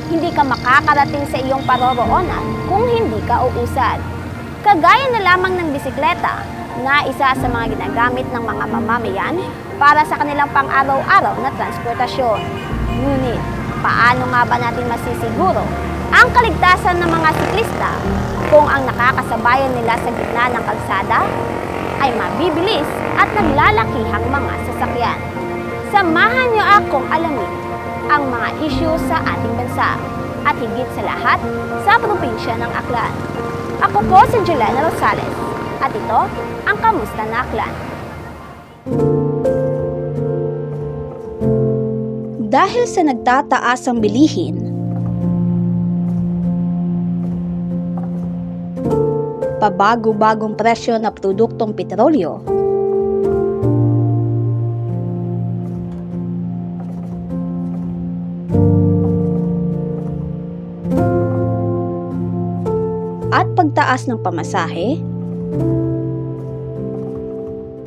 Hindi ka makakarating sa iyong paroroonan kung hindi ka uusad. Kagaya na lamang ng bisikleta na isa sa mga ginagamit ng mga mamamayan para sa kanilang pang-araw-araw na transportasyon. Ngunit, paano nga ba natin masisiguro ang kaligtasan ng mga siklista kung ang nakakasabayan nila sa gitna ng kalsada ay mabibilis at naglalakihang mga sasakyan? Samahan niyo akong alamin ang mga issue sa ating bansa at higit sa lahat sa probinsya ng Aklan. Ako po si Juliana Rosales at ito ang Kamusta na Aklan. Dahil sa nagtataas ang bilihin, pabago-bagong presyo na produktong petrolyo, at pagtaas ng pamasahe,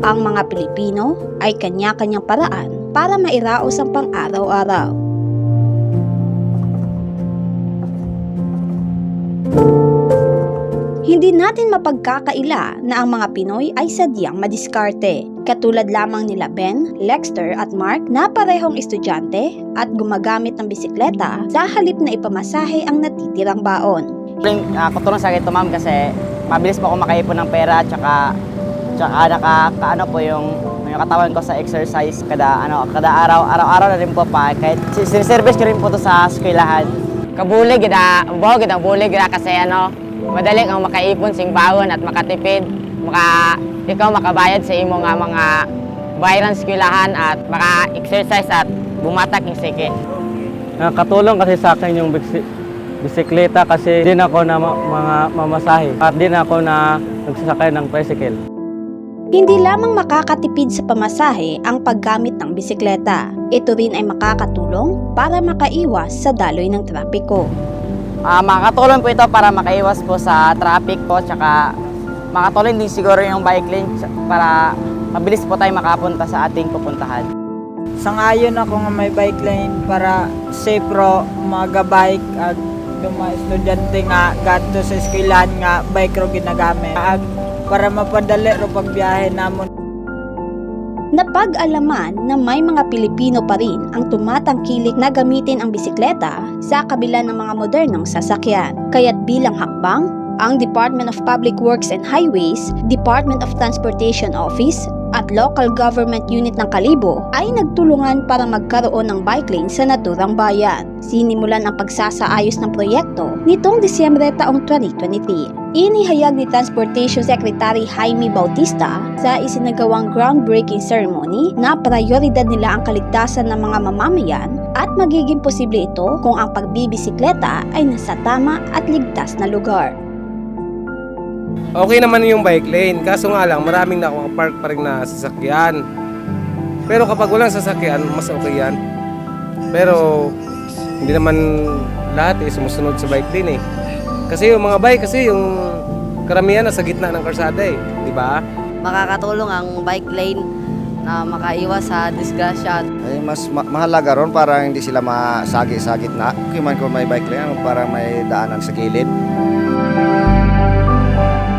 ang mga Pilipino ay kanya-kanyang paraan para mairaos ang pang-araw-araw. Hindi natin mapagkakaila na ang mga Pinoy ay sadyang madiskarte. Katulad lamang nila Ben, Lexter at Mark na parehong estudyante at gumagamit ng bisikleta sa halip na ipamasahe ang natitirang baon. Kutulong sa akin ito, ma'am, kasi mabilis po ako makaipon ng pera at tsaka nakakaano po yung katawan ko sa exercise kada araw-araw na rin po pa kahit siniservice ko rin po to sa eskwelahan. Kabulig gid ang bulig gid kasi madali kang makaipon sing bawon at makatipid, ikaw makabayad sa imo nga mga bayaran sa eskwelahan at maka-exercise at bumatak yung sige. Nakatulong kasi sa akin yung bisikleta kasi din ako na mga mamasahe at din ako na nagsasakay ng tricycle. Hindi lamang makakatipid sa pamasahe ang paggamit ng bisikleta. Ito rin ay makakatulong para makaiwas sa daloy ng trapiko. Makakatulong po ito para makaiwas po sa traffic po, tsaka makatulong din siguro yung bike lane para mabilis po tayo makapunta sa ating pupuntahan. Sangayon ako nga may bike lane para safe ro magabike at yung mga estudyante nga gadto sa eskwelahan nga bike ro ginagamit para mapadali ro pagbiyahe namon. Napag-alaman na may mga Pilipino pa rin ang tumatangkilik na gamitin ang bisikleta sa kabila ng mga modernong sasakyan. Kaya't bilang hakbang, ang Department of Public Works and Highways, Department of Transportation Office, at Local Government Unit ng Kalibo ay nagtulungan para magkaroon ng bike lane sa naturang bayan. Sinimulan ang pagsasaayos ng proyekto nitong Disyembre taong 2023. Inihayag ni Transportation Secretary Jaime Bautista sa isinagawang groundbreaking ceremony na prioridad nila ang kaligtasan ng mga mamamayan at magiging posible ito kung ang pagbibisikleta ay nasa tama at ligtas na lugar. Okay naman yung bike lane, kaso nga lang maraming nakapark pa rin na sasakyan. Pero kapag walang sasakyan, mas okay yan. Pero hindi naman lahat sumusunod sa bike lane eh. Kasi yung mga bike, yung karamihan nasa gitna ng karsada eh, di ba? Makakatulong ang bike lane na makaiwas sa disgrasya. Ay, mas mahalaga ron para hindi sila masagi sa gitna. Okay man kung may bike lane, para may daanan sa gilid.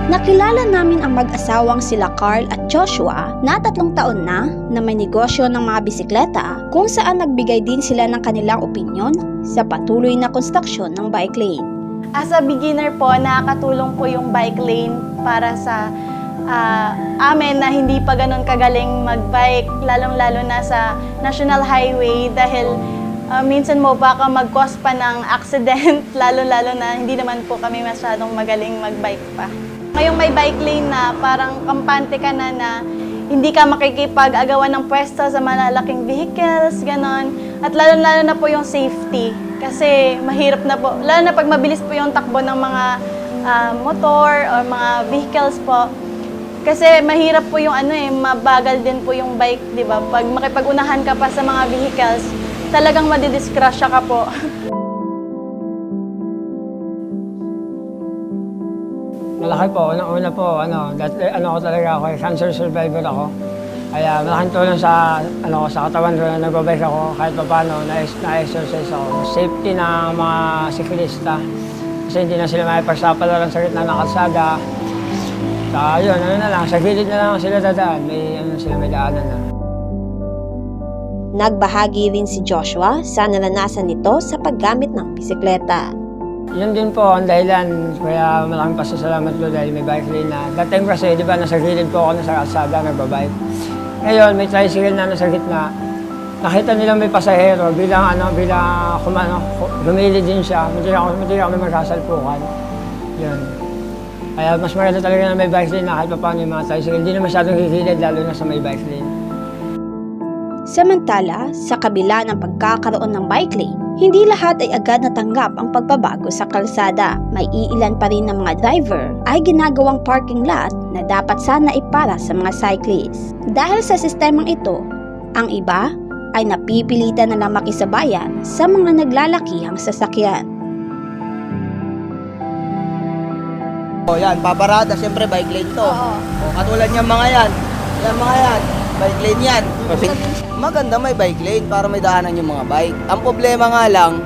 Nakilala namin ang mag-asawang sila Carl at Joshua na 3 taon na may negosyo ng mga bisikleta kung saan nagbigay din sila ng kanilang opinyon sa patuloy na konstruksyon ng bike lane. As a beginner po, nakakatulong po yung bike lane para sa amin na hindi pa ganun kagaling mag-bike, lalong-lalo na sa National Highway dahil minsan mo baka mag-cause pa ng accident, lalo-lalo na hindi naman po kami masyadong magaling mag-bike pa. Ngayong may bike lane na parang kampante ka na hindi ka makikipag-agawan ng pwesto sa malalaking vehicles, ganon. At lalo-lalo na po yung safety kasi mahirap na po, lalo na pag mabilis po yung takbo ng mga motor or mga vehicles po. Kasi mahirap po yung mabagal din po yung bike, di ba? Pag makipag-unahan ka pa sa mga vehicles, talagang madidiskrasya ka po. Malaki po, una po, ko talaga ako, cancer survivor ako. Kaya malaking tulong sa sa katawan ko na nagbabike ako kahit paano na-exercise ako. Safety ng mga siklista. Kasi hindi na sila makipagsapalaran sa gitna ng kalsada. Saka yun, sa gilid na lang sila dadaan. May daanan na. Nagbahagi rin si Joshua sa naranasan nito sa paggamit ng bisikleta. Yun din po ang dahilan kaya malaking pasasalamat ko dahil may bike lane na. Dating kasi, di ba, nasa gilid po ako nasa kalsada, nagbabike. Ngayon, may tricycle na nasa gitna. Nakita nila may pasahero, bilang humili din siya, hindi kami magkasalpukan. Yun. Kaya mas maganda talaga na may bike lane na kahit pa paano yung mga tricycle. Hindi na masyadong hihilid, lalo na sa may bike lane. Samantala, sa kabila ng pagkakaroon ng bike lane, hindi lahat ay agad natanggap ang pagbabago sa kalsada. May iilan pa rin ng mga driver ay ginagawang parking lot na dapat sana ipara sa mga cyclists. Dahil sa sistemang ito, ang iba ay napipilitan na lang makisabayan sa mga naglalakihang sasakyan. O yan, paparada, siyempre bike lane to. O, katulad niyang mga yan, bike lane yan. Maganda may bike lane para may daanan yung mga bike. Ang problema nga lang,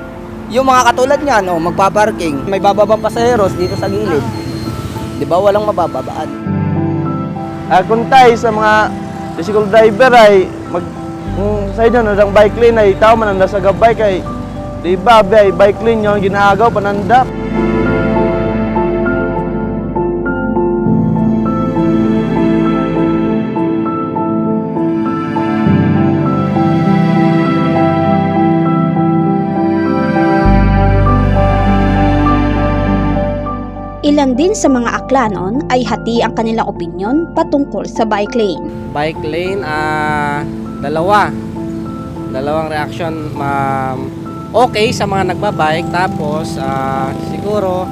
yung mga katulad niyan, magpaparking, may bababang pasaheros dito sa gilid. Di ba walang mabababaan? Kung tayo sa mga tricycle driver ay sa inyo ng bike lane ay tao mananda sa gabay kay di ba bike lane yung ginagaw pananda. Ilan din sa mga aklanon ay hati ang kanilang opinyon patungkol sa bike lane. Bike lane, dalawang reaction. Okay sa mga nagbabike, tapos siguro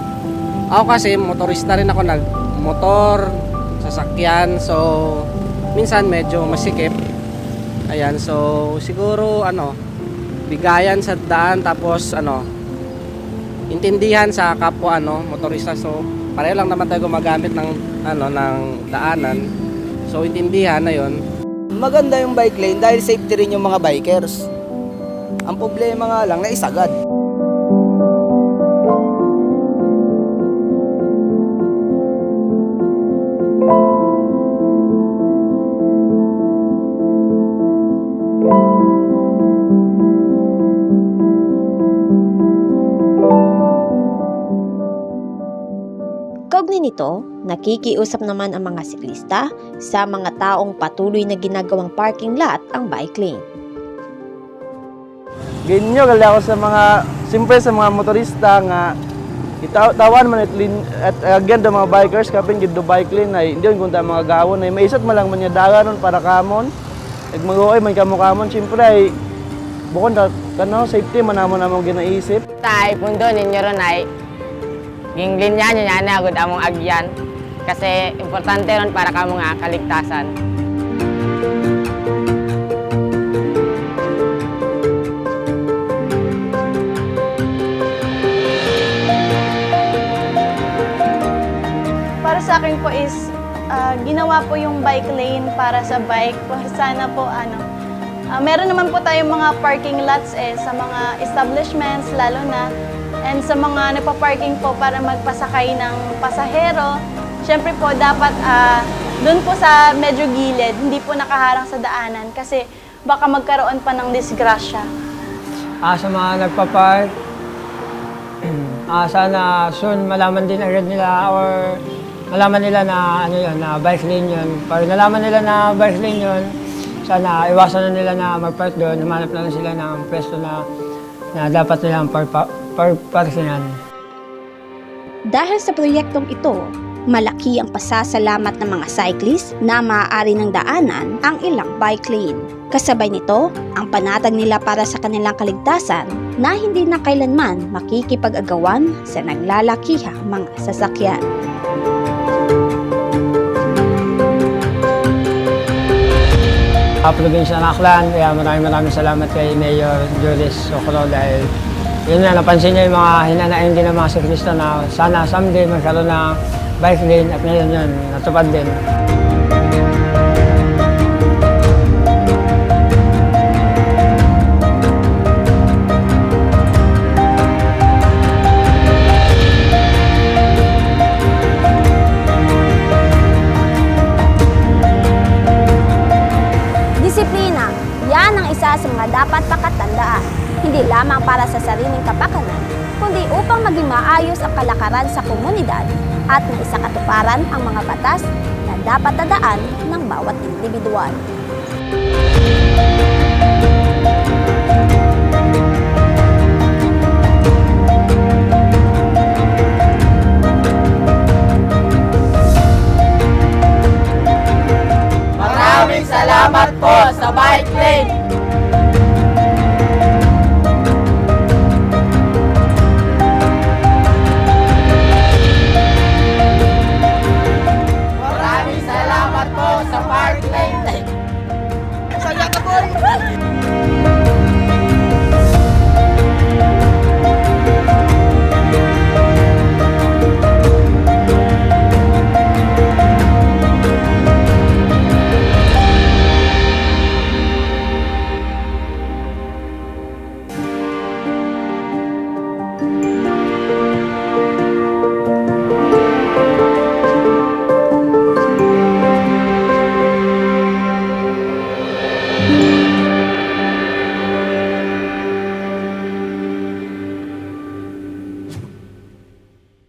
ako kasi motorista rin ako, nagmotor, sasakyan, so minsan medyo masikip. Ayan, so siguro bigayan sa daan, tapos intindihan sa kapwa motorista. So pareho lang naman tayo gumagamit ng ng daanan. So intindihan na 'yon. Maganda yung bike lane dahil safety rin yung mga bikers. Ang problema nga lang, naisagad. Kaugnay nito, nakikiusap naman ang mga siklista sa mga taong patuloy na ginagawang parking lot ang bike lane. Ganyo gali ako sa mga sa mga motorista nga itawan man at again the mga bikers kapin gid do bike lane ay hindi kun ta mga gawon ay maisot man lang man dagan para kamon. Ag mag-uoy man kamon siyempre ay bukod safety man namon ginaisip. Tay pundo ninyo ron ay ging linya niya na agad among agyan kasi importante ron para kamo nga kaligtasan. Para sa akin po is ginawa po yung bike lane para sa bike. Sana po meron naman po tayong mga parking lots sa mga establishments lalo na. And sa mga nagpa-parking po para magpasakay ng pasahero, syempre po dapat doon po sa medyo gilid, hindi po nakaharang sa daanan kasi baka magkaroon pa ng disgrasya. Sa mga nagpa-park, sana soon malaman din agad nila or malaman nila na na bike lane yun. Pag nalaman nila na bike lane yun, sana iwasan na nila na mag-park doon, humanap na lang sila ng pwesto na dapat nilang parkingan. Dahil sa proyektong ito, malaki ang pasasalamat ng mga cyclist na maaari ng daanan ang ilang bike lane. Kasabay nito, ang panatag nila para sa kanilang kaligtasan na hindi na kailanman makikipag-agawan sa naglalakihang mga sasakyan. Probinsya ng Aklan, kaya maraming salamat kay Mayor Juris Socro dahil yun na, napansin niya yung mga hinanain din ng mga siklista na sana someday magkaroon ng bike lane at ngayon yun, natupad din. maging maayos ang kalakaran sa komunidad at maisakatuparan ang mga batas na dapat tandaan ng bawat individual.